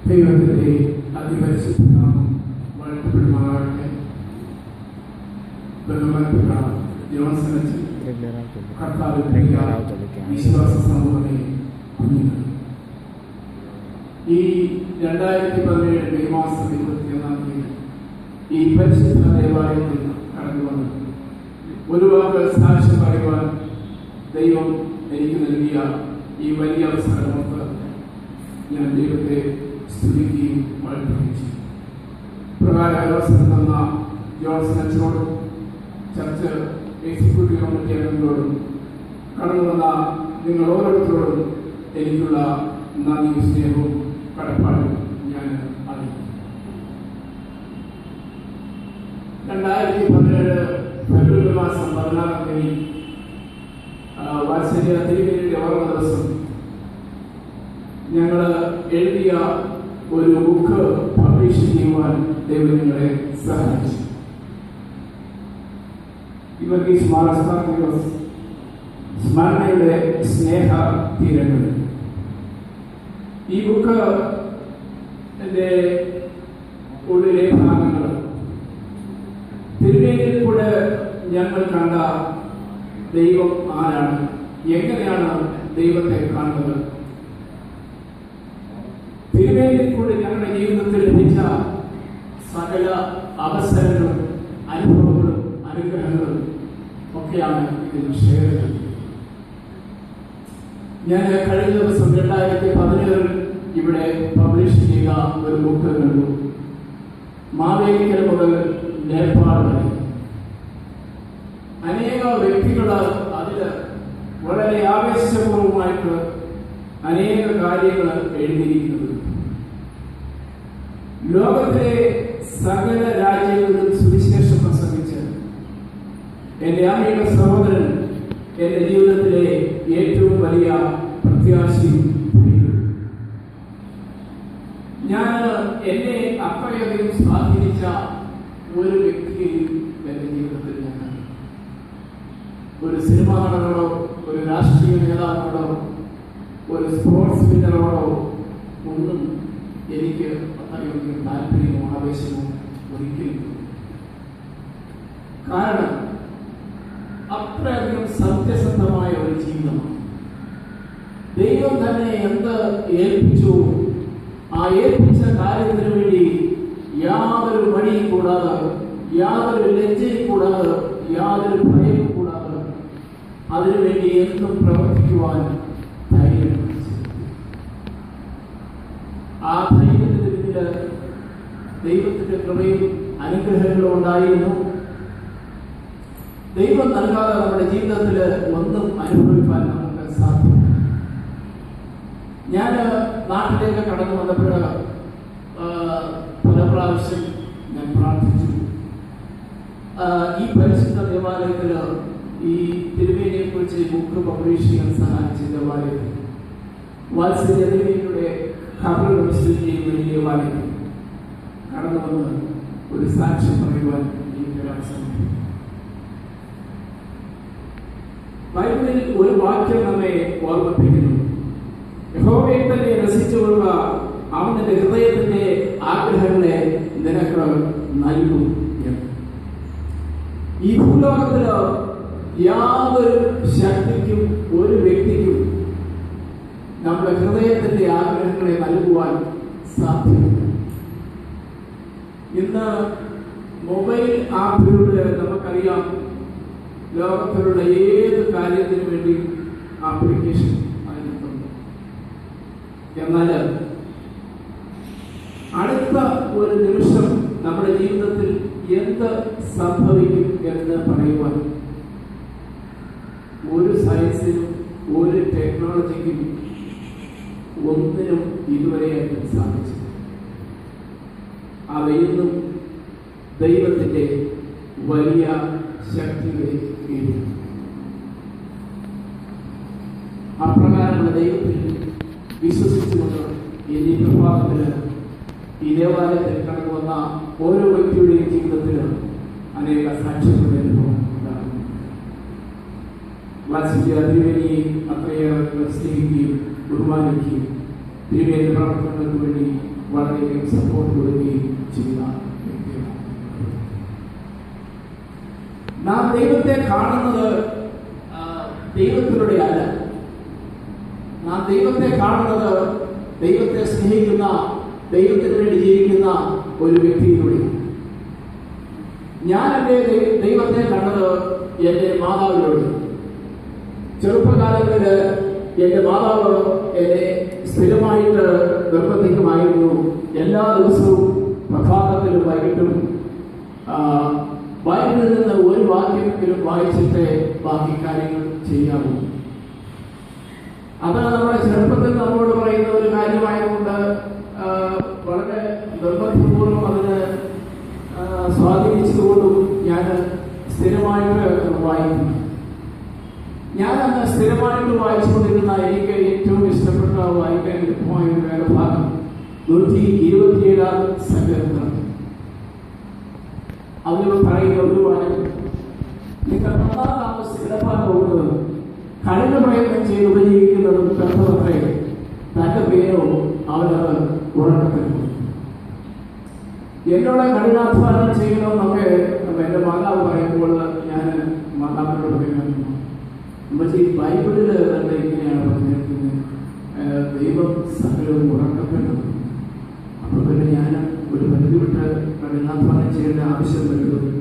ദൈവത്തിന്റെ അതിപരിശുദ്ധനാമം വാഴ്ത്തപ്പെടുമാറാകട്ടെ. ബഹുമാനപ്പെട്ട ജോൺസൺ കർത്താവിന്റെ വിശ്വാസ സമൂഹത്തെ കുഞ്ഞുങ്ങൾ, ഈ 2017 മെയ് മാസം 21-ാം തീയതി ഈ പരിശുദ്ധ ദേവാലയത്തിൽ കടന്നു വന്ന് ഒരു വാക്ക് സാക്ഷ്യം പറയുവാൻ ദൈവം എനിക്ക് നൽകിയ ഈ വലിയ അവസരമൊക്കെ ഞാൻ ദൈവത്തെ സ്തുതിക്കുകയും വാഴ്ത്തുകയും ചെയ്യും. പ്രകാര അവസരം തന്ന ജോൺസൺ അച്ഛനോടും ചർച്ച് എക്സിക്യൂട്ടീവ് കമ്മിറ്റി അംഗങ്ങളോടും കടന്നു വന്ന നിങ്ങൾ ഓരോരുത്തരോടും എനിക്കുള്ള നന്ദിയും സ്നേഹവും കടപ്പാടും ഞാൻ അറിയിക്കും. 2017 ഫെബ്രുവരി മാസം 14-ാം തീയതി വാത്സല്യ തിരുമേനിയുടെ ഓർമ്മ ദിവസം ഞങ്ങൾ എഴുതിയ ഒരു ബുക്ക് പബ്ലിഷ് ചെയ്യുവാൻ ദൈവം ഞങ്ങളെ സഹായിച്ചു. ഇവർക്ക് ഈ സ്മരണയുടെ സ്നേഹ തീരങ്ങൾ. ഈ ബുക്ക് എൻ്റെ ഉള്ളിലെ ഭാഗങ്ങൾ തിരുമേനിയിൽ കൂടെ ഞങ്ങൾ കണ്ട ദൈവം ആരാണ്, എങ്ങനെയാണ് ദൈവത്തെ കാണുന്നത്, തിരുമേനിയിൽ കൂടെ ഞങ്ങളുടെ ജീവിതത്തിൽ ലഭിച്ച സകല അവസരങ്ങളും അനുഭവങ്ങളും അനുഗ്രഹങ്ങളും ഒക്കെയാണ് ഇതിൽ ഷെയർ ചെയ്യുന്നത്. ഞാൻ കഴിഞ്ഞ ദിവസം 2017 ഇവിടെ പബ്ലിഷ് ചെയ്ത ഒരു ബുക്ക് കണ്ടു. മാവേലിക്കര മുതൽ നേപ്പാൾ വരെ അനേക വ്യക്തികൾ അതിൽ വളരെ ആവേശപൂർവമായിട്ട് അനേക കാര്യങ്ങൾ എഴുതിയിരിക്കുന്നത്. ലോകത്തിലെ സകല രാജ്യങ്ങളിലും സുവിശേഷം പ്രസംഗിച്ച് എൻ്റെ ആത്മീയ സഹോദരൻ എൻ്റെ ജീവിതത്തിലെ ഏറ്റവും വലിയ പ്രത്യാശയും ഞാൻ എന്നെ അത്രയധികം സ്വാധീനിച്ച ഒരു വ്യക്തിയെയും എൻ്റെ ജീവിതത്തിൽ ഞാൻ ഒരു സിനിമാ നടനോടോ ഒരു രാഷ്ട്രീയ നേതാവിനോടോ ഒരു സ്പോർട്സ് വിന്നറോടോ ഒന്നും എനിക്ക് അത്രയധികം താല്പര്യമോ ആവേശമോ ഒരിക്കലും. കാരണം അത്രയധികം സത്യസന്ധമായ ഒരു ജീവിതമാണ്. ദൈവം തന്നെ എന്ത് ഏൽപ്പിച്ചു, ആ ഏൽപ്പിച്ച കാര്യത്തിന് വേണ്ടി യാതൊരു മടിയും കൂടാതെ, യാതൊരു ലജ്ജയും കൂടാതെ, യാതൊരു ഭയവും കൂടാതെ അതിനുവേണ്ടി എന്തും പ്രവർത്തിക്കുവാൻ ധൈര്യം. ആ ധൈര്യത്തിന് പിന്നില് ദൈവത്തിന്റെ കൃപയും അനുഗ്രഹങ്ങളും ഉണ്ടായിരുന്നു. ദൈവം നൽകാതെ നമ്മുടെ ജീവിതത്തിൽ ഒന്നും അനുഭവിക്കാൻ നമുക്ക് സാധ്യമല്ല. ഞാൻ നാട്ടിലേക്ക് കടന്നു വന്നപ്പോൾ പല പ്രാവശ്യം ഞാൻ പ്രാർത്ഥിച്ചു. ഈ പരിശുദ്ധ ദേവാലയത്തിൽ ഈ തിരുമേനിയെ കുറിച്ച് ബുക്ക് പബ്ലിഷ് ചെയ്യാൻ സഹായിച്ച ദേവാലയത്തിൽ വാത്സല്യ തിരുമേനിയുടെ ഖബറുകൾ സ്ഥിതി ചെയ്യുന്ന ഈ ദേവാലയത്തിൽ കടന്നു വന്ന് ഒരു സാക്ഷ്യം പറയുവാൻ എനിക്ക് അവസരം. ബൈബിളിൽ ഒരു വാക്യം നമ്മെ ഓർമ്മിപ്പിക്കുന്നു. യഹോവയെ തന്നെ രസിച്ചുകൊള്ളുക, അവന്റെ ഹൃദയത്തിന്റെ ആഗ്രഹങ്ങളെ നിനക്ക് നൽകും. ഈ ഭൂലോകത്തില് യാതൊരു ശക്തിക്കും ഒരു വ്യക്തിക്കും നമ്മുടെ ഹൃദയത്തിന്റെ ആഗ്രഹങ്ങളെ നൽകുവാൻ സാധ്യമല്ല. ഇന്ന് മൊബൈൽ ആപ്പിലൂടെ നമുക്കറിയാം ലോകത്തിലുള്ള ഏത് കാര്യത്തിനു വേണ്ടി ആപ്ലിക്കേഷൻ അതിനകത്തുണ്ട്. എന്നാൽ അടുത്ത ഒരു നിമിഷം നമ്മുടെ ജീവിതത്തിൽ എന്ത് സംഭവിക്കും എന്ന് പറയുവാൻ ഒരു സയൻസിനും ഒരു ടെക്നോളജിക്കും ഒന്നിനും ഇതുവരെയായിട്ട് സാധിച്ചു. അവയൊന്നും ദൈവത്തിൻ്റെ വലിയ ശക്തിയുടെ കീഴിൽ. അപ്രകാരമുള്ള ദൈവത്തിൽ വിശ്വസിച്ചുകൊണ്ട് ഈ പ്രഭാതത്തിൽ ഈ ദേവാലയത്തിൽ കടന്നു വന്ന ഓരോ വ്യക്തിയുടെയും ജീവിതത്തിൽ അനേക സാക്ഷ്യങ്ങളുടെ അനുഭവം ഉണ്ടാകും. തിരുവേനിയെ അത്രയേറെ സ്നേഹിക്കുകയും ബഹുമാനിക്കുകയും തിരുവേനി പ്രവർത്തനങ്ങൾക്ക് വേണ്ടി വളരെയധികം സപ്പോർട്ട് കൊടുക്കുകയും ചെയ്യുന്ന വ്യക്തിയാണ്. നാം ദൈവത്തെ കാണുന്നത് ദൈവത്തിലൂടെ അല്ല. നാം ദൈവത്തെ കാണുന്നത് ദൈവത്തെ സ്നേഹിക്കുന്ന, ദൈവത്തിന് വേണ്ടി ജീവിക്കുന്ന ഒരു വ്യക്തിയിലൂടെയാണ്. ഞാൻ എൻ്റെ ദൈവത്തെ കണ്ടത് എൻ്റെ മാതാവിലൂടെ. ചെറുപ്പകാലങ്ങളിൽ എൻ്റെ മാതാവ് എന്നെ സ്ഥിരമായിട്ട് നിർബന്ധിക്കുമായിരുന്നു. എല്ലാ ദിവസവും പ്രഭാതത്തിലും വൈകിട്ടും ബൈബിളിൽ നിന്ന് ഒരു വാക്യമെങ്കിലും വായിച്ചിട്ട് ബാക്കി കാര്യങ്ങൾ ചെയ്യാമോ. അത് നമ്മുടെ ചെറുപ്പത്തിൽ നമ്മളോട് പറയുന്ന ഒരു കാര്യമായതുകൊണ്ട് വളരെ നിർബന്ധപൂർവ്വം അതിന് സ്വാധീനിച്ചതുകൊണ്ടും ഞാൻ സ്ഥിരമായിട്ട് വായിക്കുന്നു. ഞാനന്ന് സ്ഥിരമായിട്ട് വായിച്ചുകൊണ്ടിരുന്ന എനിക്ക് ഏറ്റവും ഇഷ്ടപ്പെട്ട വായിക്കാൻ എളുപ്പമായ ഒരു വേദഭാഗം 127 സങ്കീർത്തനം. അതിൽ പറയുന്ന ഒരു വാക്യം, നിങ്ങൾ താമസിക്കാൻ പോകുന്നത് കഠിന പ്രയത്നം ചെയ്ത് ഉപജീവിക്കുന്നതും കർത്തവത്രേ, തന്റെ പേരോ അവനത് ഉറക്കപ്പെടുന്നു. എന്നോട് കഠിനാധ്വാനം ചെയ്യണമെന്നൊക്കെ എൻ്റെ മാതാവ് പറയുമ്പോൾ ഞാൻ മാതാവിനോട് പറയുന്നു, പക്ഷേ ഈ ബൈബിളിൽ തന്നെ ഇങ്ങനെയാണ് പറഞ്ഞിരിക്കുന്നത്, ദൈവം സകലവും ഉറക്കപ്പെടുന്നു. അപ്പോൾ പിന്നെ ഞാൻ ഒരു പരിധി വിട്ട് കഠിനാധ്വാനം ചെയ്യേണ്ട ആവശ്യം വരുന്നുണ്ട്.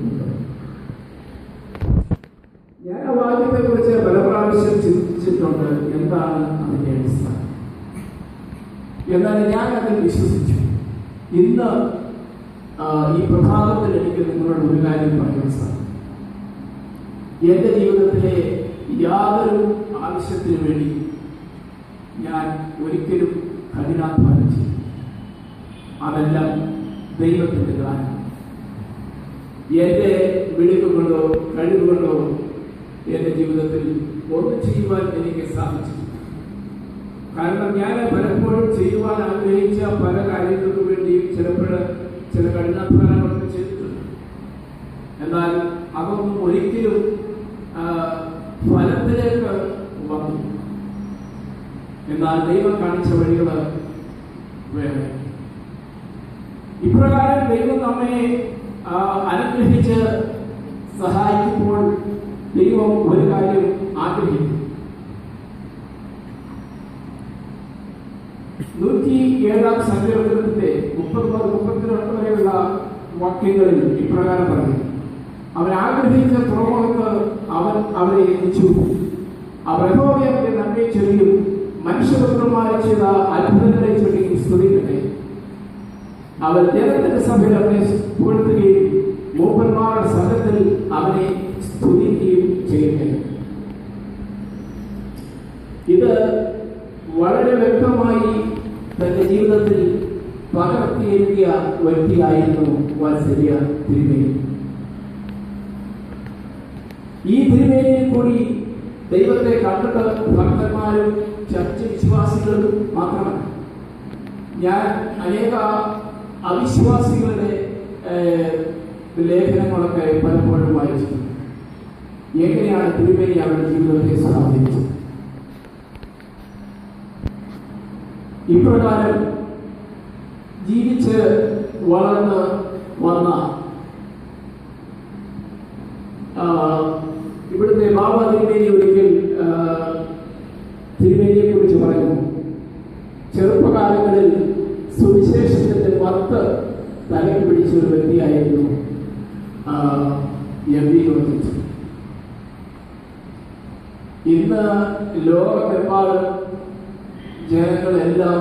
ഞാൻ ആ വാക്യത്തെ കുറിച്ച് പല പ്രാവശ്യം ചിന്തിച്ചിട്ടുണ്ട്, എന്താണ് അതിൻ്റെ അടിസ്ഥാനം. എന്നാൽ ഞാൻ അതിൽ വിശ്വസിച്ചു. ഇന്ന് ഈ പ്രഭാതത്തിൽ എനിക്ക് നിങ്ങളോട് ഒരു കാര്യം പറയാൻ സാധിക്കും. എൻ്റെ ജീവിതത്തിലെ യാതൊരു ആവശ്യത്തിനു വേണ്ടി ഞാൻ ഒരിക്കലും കഠിനാധ്വാനം ചെയ്യും. അതെല്ലാം ദൈവത്തിൻ്റെ ദാനം. എൻ്റെ മിടുക്കുകൊണ്ടോ കഴിവുകൊണ്ടോ എൻ്റെ ജീവിതത്തിൽ ഒന്നും ചെയ്യുവാൻ എനിക്ക് സാധിച്ചു. കാരണം ഞാൻ പലപ്പോഴും ചെയ്യുവാൻ ആഗ്രഹിച്ച പല കാര്യങ്ങൾക്ക് വേണ്ടി ചില കഠിനാധ്വാനങ്ങളൊക്കെ ചെയ്തിട്ടുണ്ട്. എന്നാൽ അതൊന്നും ഒരിക്കലും ഫലത്തിലേക്ക് വന്നു. എന്നാൽ ദൈവം കാണിച്ച വഴികൾ വേറെ. ഇപ്രകാരം ദൈവം നമ്മെ അനുഗ്രഹിച്ച് സഹായിക്കുമ്പോൾ ദൈവം ഒരു കാര്യം ആഗ്രഹിക്കും. 107 സങ്കീർത്തനത്തിന്റെ 30-32 വരെയുള്ള വാക്യങ്ങളിൽ ഇപ്രകാരം പറയും, അവൻ ആഗ്രഹിച്ച തുറമുഖത്ത് അവൻ അവരെ എത്തിച്ചു. അവർ യഹോവയെ നന്മയെ ചൊല്ലിയും മനുഷ്യപുത്രന്മാരെ ചെയ്ത അത്ഭുതങ്ങളെ ചൊല്ലിയും സ്തുതിക്കട്ടെ. അവർ ജനത്തിന്റെ സഭയിൽ അവനെ പുകഴ്ത്തുകയും മൂപ്പന്മാരുടെ സംഘത്തിൽ അവനെ സ്തുതിക്കുകയും ചെയ്യട്ടെ. ഇത് വളരെ വ്യക്തമായി തന്റെ ജീവിതത്തിൽ പകർത്തിയെഴുതിയ വ്യക്തിയായിരുന്നു വാത്സല്യ തിരുമേനി. ഈ തിരുമേനിയെ കൂടി ദൈവത്തെ കണ്ടിട്ട് ഭക്തന്മാരും ചർച്ച വിശ്വാസികളും മാത്രമല്ല, ഞാൻ അനേക അവിശ്വാസികളുടെ ലേഖനങ്ങളൊക്കെ പലപ്പോഴും വായിച്ചിട്ടുണ്ട്. എങ്ങനെയാണ് തിരുമേനി അവരുടെ ജീവിതത്തെ സ്വാധീനിച്ചത്. ഇപ്രകാരം ജീവിച്ച് വളർന്ന് വന്ന ഇവിടുത്തെ ബാബ തിരുമേനി ഒരിക്കൽ തിരുമേനിയെ കുറിച്ച് പറയുന്നു, ചെറുപ്പകാലങ്ങളിൽ സുവിശേഷത്തിന്റെ 10 തലയ്ക്ക് പിടിച്ച ഒരു വ്യക്തിയായിരുന്നു MV ജോർജ്. ഇന്ന് ലോകമെമ്പാടും ജനങ്ങളെല്ലാം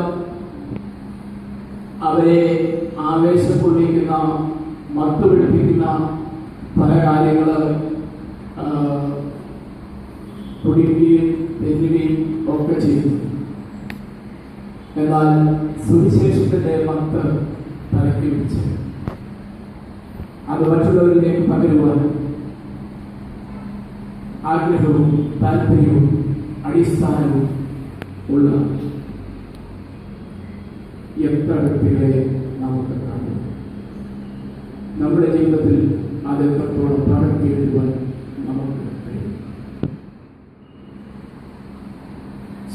അവരെ ആവേശം കൊള്ളിക്കുന്ന, മത്തുപിടിപ്പിക്കുന്ന പല കാര്യങ്ങൾ കുടിക്കുകയും തെന്നുകയും ഒക്കെ ചെയ്യുന്നു. എന്നാൽ സുവിശേഷത്തിന്റെ 10 തലയ്ക്ക് പിടിച്ച് അത് മറ്റുള്ളവരിലേക്ക് പകരുവാൻ ആഗ്രഹവും താല്പര്യവും അടിസ്ഥാനവും ഉള്ള എത്ര വ്യക്തികളെ നമുക്ക് കാണും. നമ്മുടെ ജീവിതത്തിൽ അത് എത്രത്തോളം പകർത്തിയെടുക്കുവാൻ നമുക്ക് കഴിയും.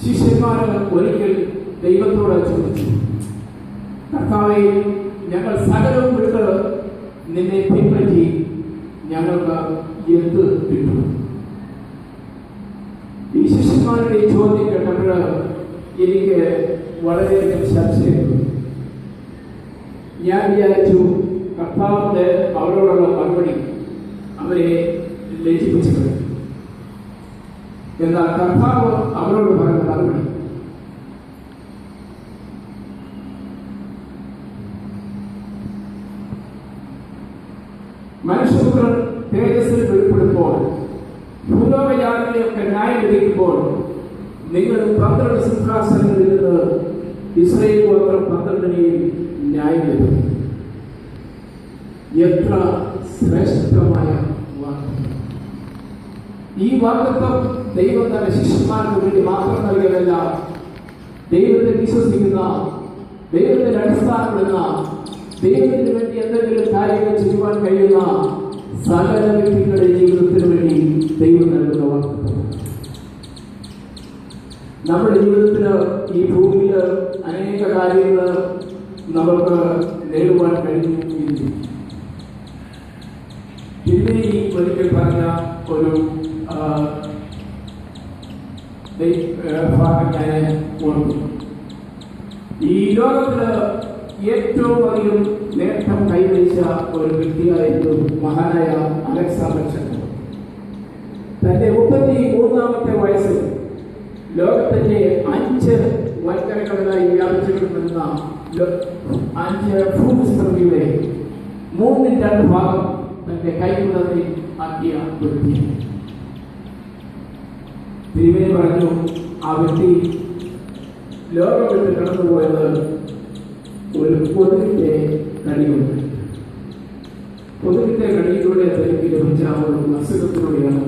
ശിഷ്യന്മാർ ഒരിക്കൽ ദൈവത്തോട് ചോദിച്ചു, കർത്താവേ, ഞങ്ങൾ സകലവും വിട്ട് നിന്നെ പിൻപറ്റി ഞങ്ങൾക്ക് എന്ത് കിട്ടും? ഈ ശിഷ്യന്മാരുടെ ചോദ്യം കേട്ടപ്പോൾ എനിക്ക് വളരെയധികം ചർച്ചയുണ്ട്. ഞാൻ വിചാരിച്ചു കർത്താവിന്റെ അവരോടുള്ള മറുപടി അവരെ ലജ്ജിപ്പിച്ചു കഴിഞ്ഞു. എന്നാൽ കർത്താവ് അവരോട് പറഞ്ഞ മറുപടി, മനുഷ്യപുത്രൻ തേജസ്സിൽ വെളിപ്പെടുമ്പോൾ ഭൂലോകജാതികളെയൊക്കെ ന്യായം വിധിക്കുമ്പോൾ നിങ്ങൾ 12 സിംഹാസനങ്ങളിൽ നിന്ന് ഇസ്രായേൽ ഗോത്രം 12നെയും ന്യായം വിധിക്കും. എത്ര ശ്രേഷ്ഠമായ വാഗ്ദത്തം! ഈ വാഗ്ദത്തം ദൈവം തന്റെ ശിഷ്യന്മാർക്ക് വേണ്ടി മാത്രം നൽകിയതല്ല, ദൈവത്തെ വിശ്വസിക്കുന്ന, ദൈവത്തിന്റെ അടിസ്ഥാനപ്പെടുന്ന, ദൈവത്തിന് വേണ്ടി എന്തെങ്കിലും കാര്യങ്ങൾ ചെയ്യുവാൻ കഴിയുന്ന സകല വ്യക്തികളുടെ ജീവിതത്തിന് വേണ്ടി ദൈവം നൽകുന്ന വാഗ്ദത്തം. നമ്മുടെ ജീവിതത്തിന് ഈ ഭൂമിയിൽ അനേക കാര്യങ്ങൾ നമുക്ക് നേടുവാൻ കഴിഞ്ഞു. പിന്നെ ഈ ഒരിക്കൽ പറഞ്ഞ ഒരു ഭാഗം ഞാൻ ഓർക്കുന്നു. ഈ ലോകത്തില് ഏറ്റവും അധികം നേട്ടം കൈവരിച്ച ഒരു വ്യക്തിയായിരുന്നു മഹാനായ അലക്സാണ്ടർ ചക്രവർത്തി. തന്റെ 33-ാമത്തെ വയസ്സിൽ ലോകത്തിന്റെ 5 വൻകരകളിലായി വ്യാപിച്ചു കിടക്കുന്ന 5 ഭൂമിസ്ത്രയുടെ 3/2 ഭാഗം തന്റെ കൈക്കുള്ളതിൽ ആക്കിയ വ്യക്തി. തിരുമേനി പറഞ്ഞു, ആ വ്യക്തി ലോകം വിട്ട് കടന്നുപോയത് ഒരു കൊതുകിന്റെ കടിയുണ്ട്. കൊതുകിന്റെ കടിയിലൂടെ തനിക്ക് ലഭിച്ച ഒരു അസുഖത്തിലൂടെയാണ്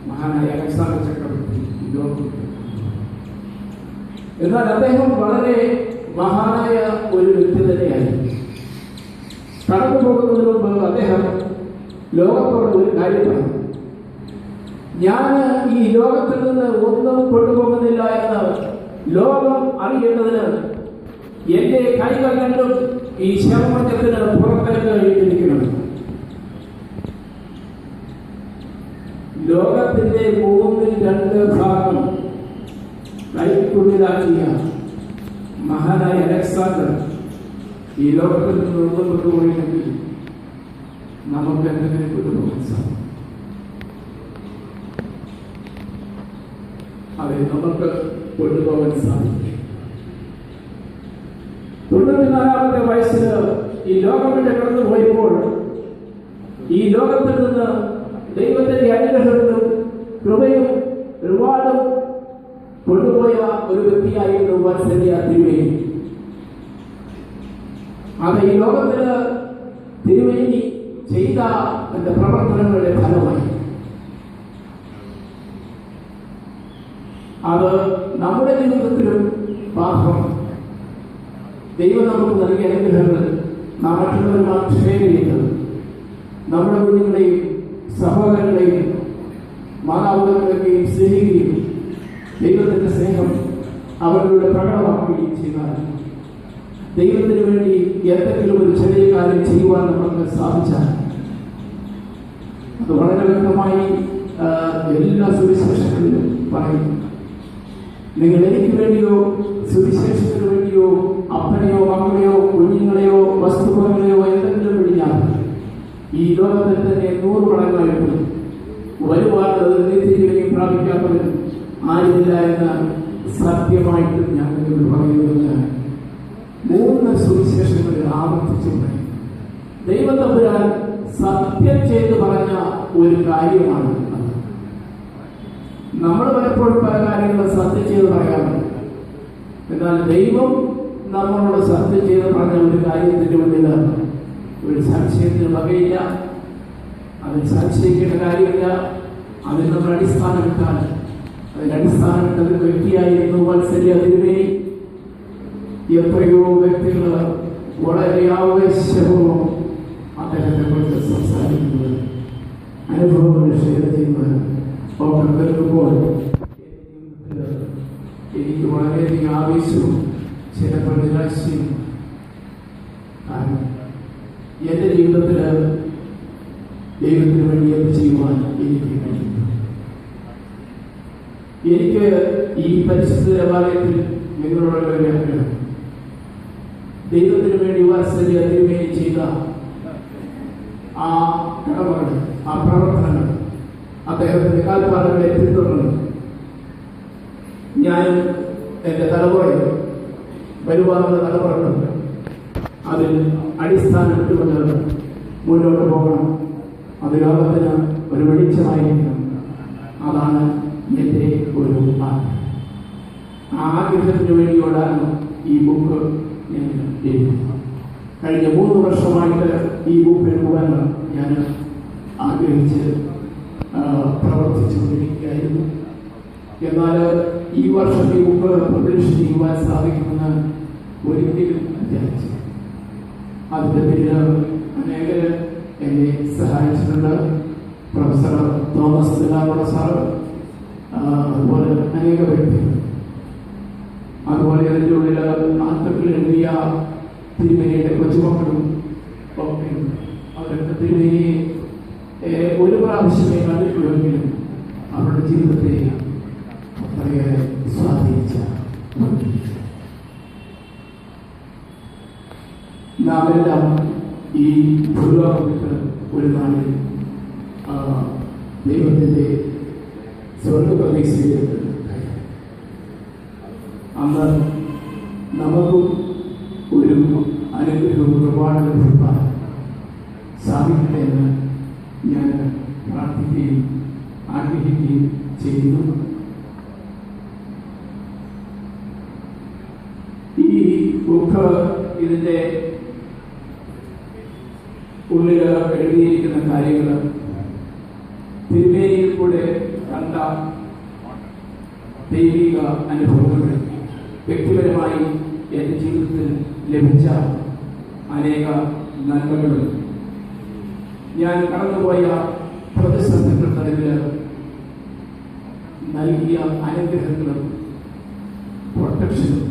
മഹാനായ അലക്സാണ്ടർ ചക്രവർത്തി ലോകം. എന്നാൽ അദ്ദേഹം വളരെ മഹാനായ ഒരു വ്യക്തി തന്നെയായി. കടന്നു പോകുന്നതിന് മുമ്പ് അദ്ദേഹം ലോകത്തോട് ഒരു കാര്യം പറഞ്ഞു, ഞാൻ ഈ ലോകത്തിൽ നിന്ന് ഒന്നും കൊണ്ടുപോകുന്നില്ല എന്ന് ലോകം അറിയേണ്ടതിന് എന്റെ കൈകൾ രണ്ടും ഈ ശവമഞ്ചത്തിന് പുറത്തേക്ക് ഇട്ടിരിക്കണം. ലോകത്തിന്റെ 3/2 ഭാഗം കൈക്കുള്ളിലാക്കിയ മഹാനായ അലക്സാണ്ടർ ഈ ലോകത്തിൽ നിന്ന് ഒന്നും കൊണ്ടുപോയില്ലെങ്കിൽ നമുക്ക് എന്തെങ്കിലും കൊണ്ടുപോകാൻ സാധിക്കും. അതെ, നമുക്ക് കൊണ്ടുപോകാൻ സാധിക്കും. 94-ാമത്തെ വയസ്സിൽ ഈ ലോകം വിട്ട് കടന്നു പോയപ്പോൾ ഈ ലോകത്തിൽ നിന്ന് ദൈവത്തിന്റെ അനുഗ്രഹങ്ങളും കൃപയും റിവാർഡും കൊണ്ടുപോയ ഒരു വ്യക്തിയായിരുന്നു വാത്സല്യ തിരുമേനി. അത് ഈ ലോകത്തിന് തിരുമേനി ചെയ്ത തന്റെ പ്രവർത്തനങ്ങളുടെ ഫലമായി. അത് നമ്മുടെ ജീവിതത്തിലും ബാധകമാണ്. ദൈവം നമുക്ക് നൽകിയ അനുഗ്രഹങ്ങൾ നാം മറ്റുള്ളവരുമായി ഷെയർ ചെയ്യുന്നത്, നമ്മുടെ കുഞ്ഞുങ്ങളെയും സഹോദരങ്ങളെയും മാതാപിതാക്കളെയും സ്നേഹിക്കുകയും ദൈവത്തിന്റെ സ്നേഹം അവരുടെ പ്രകടമാക്കുകയും ചെയ്താൽ, ദൈവത്തിന് വേണ്ടി എന്തെങ്കിലും ഒരു ചെറിയ കാര്യം ചെയ്യുവാൻ നമുക്ക് സാധിച്ചാൽ, അത് വളരെ വ്യക്തമായി എല്ലാ സുവിശേഷങ്ങളിലും പറയുന്നു. നിങ്ങൾ എനിക്ക് വേണ്ടിയോ സുവിശേഷത്തിന് വേണ്ടിയോ അപ്പനെയോ മക്കളെയോ കുഞ്ഞുങ്ങളെയോ വസ്തുക്കളെയോ എന്തെങ്കിലും വിളിഞ്ഞാൽ ഈ ലോകത്തിൽ തന്നെ 100 മടങ്ങായിട്ട് ഒരുപാട് നിത്യജീവനെയും പ്രാപിക്കാത്തവരും ആരില്ല എന്ന് സത്യമായിട്ട് ഞാൻ നിങ്ങളോട് പറയുന്നത് 3 സുവിശേഷങ്ങളിൽ ആവർത്തിച്ചുകൊണ്ട് ദൈവം തമ്പുരാൻ സത്യം ചെയ്ത് പറഞ്ഞ ഒരു കാര്യമാണ്. നമ്മൾ പലപ്പോഴും പല കാര്യങ്ങളും സത്യം ചെയ്ത് പറയാറുണ്ട്. എന്നാൽ ദൈവം നമ്മളോട് സത്യം ചെയ്ത് പറഞ്ഞ ഒരു കാര്യത്തിന്റെ മുന്നിൽ ഒരു സംശയത്തിന് വകയില്ല, അതിന് സംശയിക്കേണ്ട കാര്യമില്ല. അതിന് നമ്മൾ അടിസ്ഥാനമിട്ടാൽ അതിനടിസ്ഥാനമിട്ടത് വ്യക്തിയായിരുന്നു വാത്സല്യ തിരുമേനി. എത്രയോ വ്യക്തികൾ വളരെ ആവേശപൂർവ്വം അദ്ദേഹത്തെ കുറിച്ച് സംസാരിക്കുന്നത്, അനുഭവങ്ങൾ ഷെയർ ചെയ്യുന്നത് ഒക്കെ കേൾക്കുമ്പോൾ എനിക്ക് വളരെയധികം ആവേശവും ചിലപ്പോൾ നിരാശയും. കാരണം എൻ്റെ ജീവിതത്തിൽ ദൈവത്തിന് വേണ്ടി എന്ത് ചെയ്യുവാൻ എനിക്ക് കഴിയുന്നു. എനിക്ക് ഈ പരിശുദ്ധ ദേവാലയത്തിൽ നിങ്ങളുടെ ആഗ്രഹം, ദൈവത്തിന് വേണ്ടി വാത്സല്യ തിരുമേനി ചെയ്ത ആ കടമകൾ, ആ പ്രവർത്തനങ്ങൾ, അദ്ദേഹത്തിന്റെ കാൽപ്പാടുകളെ പിന്തുടർന്ന് ഞാനും എൻ്റെ തലമുറയിൽ വരുവാനുള്ള തലമുറകളുണ്ട്, അതിൽ അടിസ്ഥാനമിട്ടുകൊണ്ട് മുന്നോട്ട് പോകണം. അത് ലോകത്തിന് ഒരു വെളിച്ചമായിരിക്കണം. അതാണ് എൻ്റെ ഒരു ആഗ്രഹം. ആ ആഗ്രഹത്തിന് വേണ്ടിയോടാണ് ഈ ബുക്ക് ഞാൻ എഴുതുന്നത്. കഴിഞ്ഞ 3 വർഷമായിട്ട് ഈ ബുക്ക് എഴുതുവാൻ ഞാൻ ആഗ്രഹിച്ച് പ്രവർത്തിച്ചുകൊണ്ടിരിക്കുകയായിരുന്നു. എന്നാൽ ഈ വർഷം ഈ ബുക്ക് പബ്ലിഷ് ചെയ്യുവാൻ സാധിക്കുമെന്ന് ഒരിക്കലും വിചാരിച്ചു. അതിൻ്റെ പേരിൽ അനേകർ എന്നെ സഹായിച്ചിട്ടുണ്ട്. പ്രൊഫസർ തോമസ് പിലാക്കുള സാറ്, അതുപോലെ അനേക വ്യക്തികൾ, അതുപോലെ അതിൻ്റെ ഉള്ളിൽ ആർട്ടിക്കിൾ എഴുതിയ തിരുമേനിയുടെ കൊച്ചുമക്കളും ഒക്കെ അവരൊക്കെ തിരുമേനിയെ ഒരു പ്രാവശ്യമേ കണ്ടിട്ടുള്ളെങ്കിലും അവരുടെ ജീവിതത്തെ അത്രയേറെ സ്വാധീനിച്ച നാമെല്ലാം ഈ ഭൂലോകത്ത് ഒരു നാളിൽ ദൈവത്തിൻ്റെ സ്വർഗപ്രതീക്ഷയിലേക്ക് അന്ന് നമുക്കും ഒരു അനുഗ്രഹവും ഒരുപാട് ലഭിക്കാൻ സാധിക്കട്ടെ എന്ന് ഞാൻ പ്രാർത്ഥിക്കുകയും ആഗ്രഹിക്കുകയും ചെയ്യുന്നു. ഈ ബുക്ക് ഇതിൻ്റെ ഉള്ളിൽ എഴുതിയിരിക്കുന്ന കാര്യങ്ങൾ തിരുമേനിയിൽ കൂടെ കണ്ട ദൈവിക അനുഭവങ്ങൾ, വ്യക്തിപരമായി എൻ്റെ ജീവിതത്തിൽ ലഭിച്ച അനേക നന്മകളും, ഞാൻ കടന്നുപോയ പ്രതിസന്ധികൾ നടുവിൽ നൽകിയ അനുഗ്രഹങ്ങളും പ്രൊട്ടക്ഷനും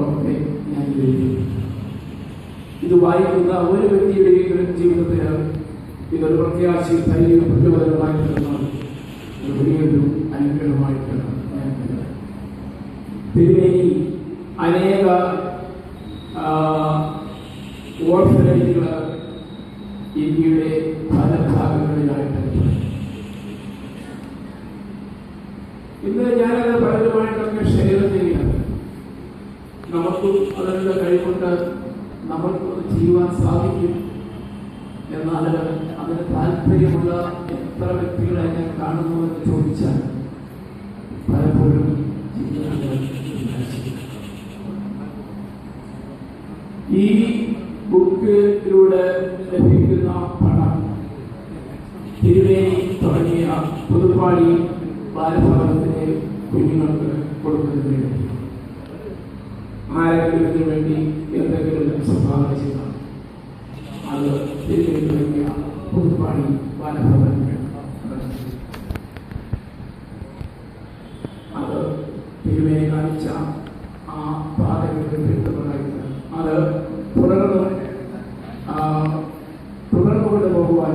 ഒക്കെ ഞാൻ എഴുതി. ഇത് വായിക്കുന്ന ഒരു വ്യക്തിയുടെയും ജീവിതത്തിൽ ഇതൊരു പ്രത്യാശയും ധൈര്യവും പ്രചോദനമായിട്ടുള്ള വലിയൊരു അനുഗ്രഹമായിട്ടാണ് ഞാൻ കരുതുന്നത്. തിരുമേനി അനേക ഓർഫനേജുകൾ ഇന്ത്യയുടെ പല ഭാഗങ്ങളിലായിട്ട് ഇന്ന് ഞാനത് പലരുമായിട്ടൊക്കെ ഷെയർ ചെയ്യുകയാണ്. നമുക്കും അതിനുള്ള കഴിവുണ്ട്, നമ്മൾക്കത് ചെയ്യുവാൻ സാധിക്കും. എന്നാൽ അതിന് താല്പര്യമുള്ള എത്ര വ്യക്തികളെ ഞാൻ കാണുന്നുവെന്ന് ചോദിച്ചാൽ പലപ്പോഴും ഈ ബുക്കിലൂടെ ലഭിക്കുന്ന പണം തിരുമേനി തുടങ്ങിയ പുതുപ്പാടി ബാലഭവനത്തിലെ കുഞ്ഞുങ്ങൾക്ക് കൊടുക്കുന്നതിന് വേണ്ടി, ആരെങ്കിലും ഇതിനു വേണ്ടി എന്തെങ്കിലും സംഭാവന ചെയ്യണം, അത് തിരുമേനി തുടങ്ങിയ പുതുപ്പാടി ബാലഭവനത്തിന് അത് തിരുമേനി കാണിച്ച ആ പാതകൾക്ക് പിന്തുണയായിട്ട് അത് തുടർന്നു കൊണ്ടുപോകുവാൻ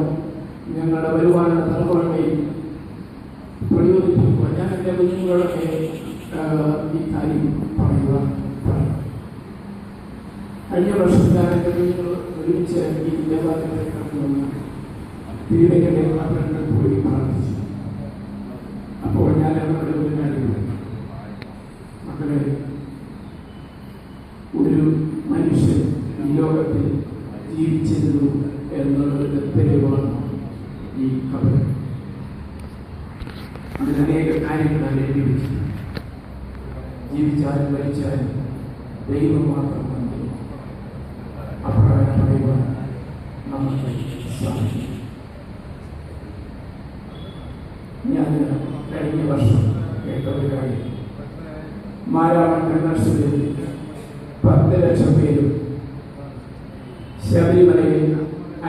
ഞങ്ങളുടെ വരുവാനുള്ള തലമുറകളെയും പ്രയോജനിപ്പിക്കുവാൻ ഞാൻ എൻ്റെ കുഞ്ഞുങ്ങളൊക്കെ ഈ കാര്യം പറയുവാൻ പറയും. കഴിഞ്ഞ വർഷം ഞാൻ എൻ്റെ കുഞ്ഞുങ്ങൾ ഒരുമിച്ച് ഈ ദേവാലയത്തിൽ കണ്ടുവന്ന് തിരുവനന്തപുരം ദേവാലയത്തിൽ പോയി പ്രാർത്ഥിച്ചു. അപ്പോൾ ഞാൻ അവരുടെ ഒരു കാര്യം, മക്കളെ, ഒരു മനുഷ്യൻ ഈ ലോകത്തിൽ ജീവിച്ചിരുന്നു എന്നുള്ളൊരു തെളിവാണ് ഈ കബർ. അതിനേക കാര്യങ്ങളാണ് എഴുതി വെച്ചത്. ജീവിച്ചാലും മരിച്ചാലും ദൈവം മാത്രം മതി. അപ്രകാരം പറയുവാൻ പ്രിയപ്പെട്ടവരായി മാരാമൺ കൺവെൻഷനിൽ 10 ലക്ഷം പേരും ശബരിമലയിൽ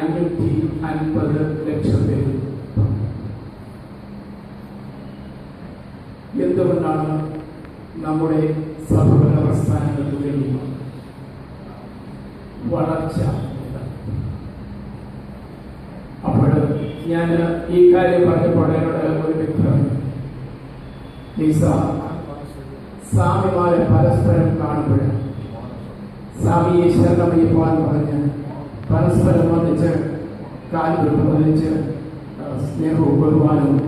550 ലക്ഷം പേരും. എന്തുകൊണ്ടാണ് നമ്മുടെ സഭകളുടെ പ്രസ്ഥാനങ്ങൾക്ക് വേണ്ടി വളർച്ച? അപ്പോൾ ഞാൻ ഈ കാര്യം പറഞ്ഞപ്പോൾ എന്നോട് ഒരു വ്യക്തി സ്വാമിമാരെ പരസ്പരം കാണുമ്പോൾ സ്വാമിയെ ശരണമയ്യപ്പാൻ പറഞ്ഞ് പരസ്പരം വന്നിച്ച് കാലുകൾ വന്നിച്ച് സ്നേഹവും ബഹുമാനവും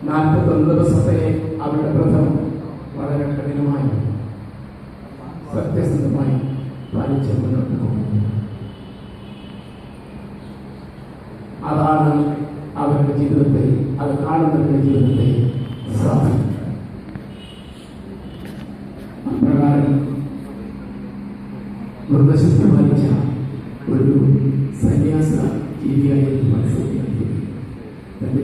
41 ദിവസത്തെ അവരുടെ വ്രതം വളരെ കഠിനമായി സത്യസന്ധമായി പാലിച്ച് മുന്നോട്ട് പോകുന്നു. അതാണ് അവരുടെ ജീവിതത്തെ, അത് കാണുന്നവരുടെ ജീവിതത്തെ സ്വാധീനം. അപ്രകാരം വ്രതശുദ്ധി പാലിച്ച ഒരു സന്യാസ ജീവിയായി മനസ്സിലാക്കി തന്റെ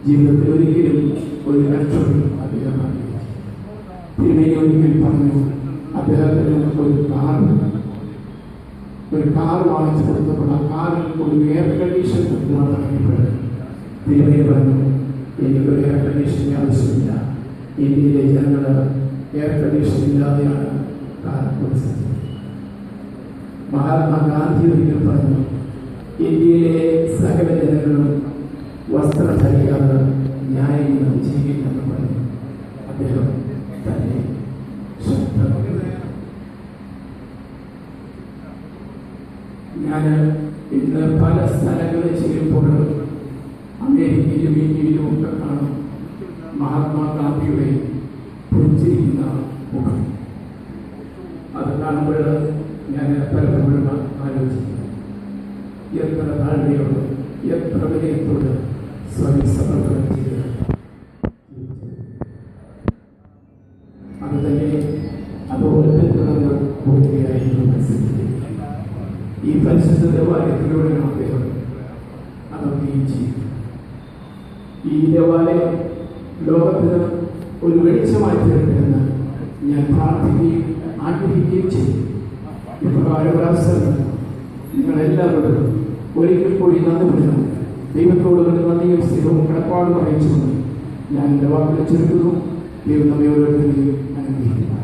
ജീവിതത്തിൽ ഒരിക്കലും ഒരു ലക്ഷ്യം അദ്ദേഹം തിരുമേനി ഒരിക്കൽ പറഞ്ഞു, അദ്ദേഹത്തിന് ഒരു കാർ വാങ്ങിച്ചു കൊടുത്തപ്പോൾ ആ കാറിൽ ഒരു എയർ കണ്ടീഷൻ തുടങ്ങിയപ്പോൾ തിരുമേനി പറഞ്ഞു, എനിക്കൊരു എയർ കണ്ടീഷൻ്റെ ആവശ്യമില്ല, ഇന്ത്യയിലെ ജനങ്ങൾ എയർ കണ്ടീഷൻ ഇല്ലാതെയാണ് കാർ കൊടുത്തത്. മഹാത്മാഗാന്ധി ഒരിക്കൽ പറഞ്ഞു, ഇന്ത്യയിലെ സകല ജനങ്ങളും വസ്ത്രം ധരിക്കാതെ ന്യായങ്ങൾ ജീവിക്കുമെന്ന് പറഞ്ഞു. അദ്ദേഹം തന്നെ ഞാൻ ഇന്ന് പല സ്ഥലങ്ങളിൽ ചെയ്യുമ്പോൾ അമേരിക്കയിലും ഇന്ത്യയിലും ഒക്കെ കാണും മഹാത്മാഗാന്ധിയുടെ പുഞ്ചിരിക്കുന്ന മുഖം. അത് കാണുമ്പോൾ ഞാൻ പലപ്പോഴും ആലോചിക്കുന്നു, എത്ര താഴ്മയോട് എത്ര വിനയത്തോട് സ്വയം സമർപ്പണം ചെയ്ത് അത് തന്നെ അതുപോലെ തുടർന്ന് പോവുകയായിരുന്നു മനസ്സിലാക്കി. ഈ പരിശുദ്ധ ദേവാലയത്തിലൂടെ അദ്ദേഹം അതൊക്കെയും ചെയ്തു. ഈ ദേവാലയം ലോകത്തിന് ഒരു വെളിച്ചമായി തീരട്ടെന്ന് ഞാൻ പ്രാർത്ഥിക്കുകയും ആഗ്രഹിക്കുകയും ചെയ്തു. ഇപ്രകാരം അവസരം നിങ്ങളെല്ലാവരും ഒരിക്കൽ കൂടി നന്ദിപ്പെടുന്നു. ദൈവത്തോട് ഒരു നന്ദിയും സ്നേഹവും കടപ്പാടും അറിയിച്ചുകൊണ്ട് ഞാൻ എൻ്റെ വാക്കുകൾ ചുരുക്കുന്നു. ദൈവം നമ്മെ ഓരോരുത്തരെയും അനുഗ്രഹിക്കുന്നു.